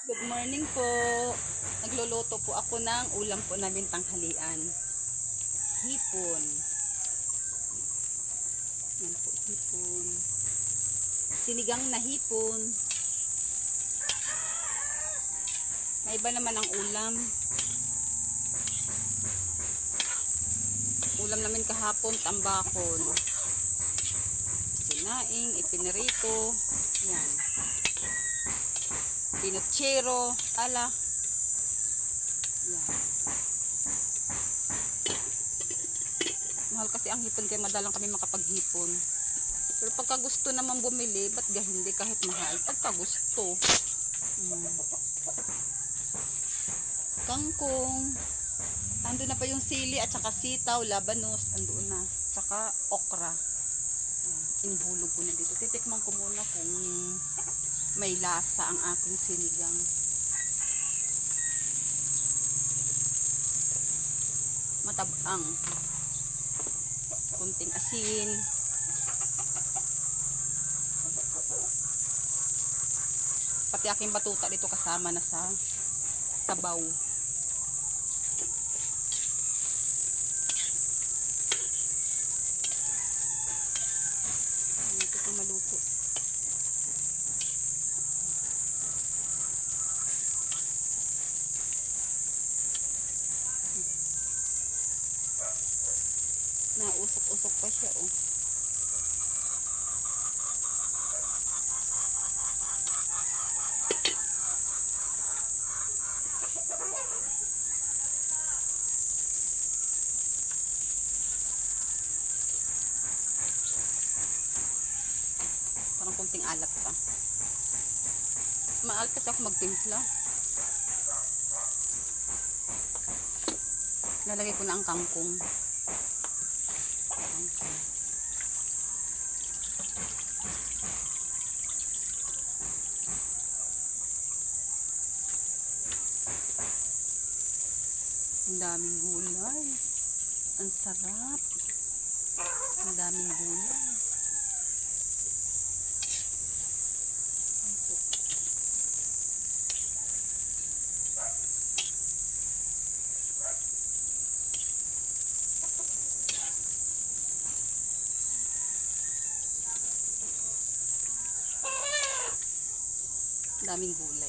Good morning po. Nagluluto po ako ng ulam po namin tanghalian. Hipon. Yan po, hipon. Sinigang na hipon. May iba naman ang ulam. Ulam namin kahapon, tambakol. Sinaing, ipinirito. Yan. Pinutsero, ala. Yan. Mahal kasi ang hipon kaya madalang kami makapaghipon. Pero pagka gusto naman bumili, ba't hindi kahit mahal? Pagka gusto. Kangkong. Ando na pa yung sili at saka sitaw, labanos, andoon na. Saka okra. Yan. Inihulog ko na dito. Titikman ko muna kung may lasa ang aking sinigang. Matabang. Kunting asin. Pati aking batuta dito kasama na sa sabaw. Ito maluto. Nausok-usok pa siya, oh. Parang kunting alat pa. Maalat kasi ako magtimpla. Lalagay ko na ang kangkong. Ang daming gulay. Ang sarap. Ang daming gulay. Daming gulay.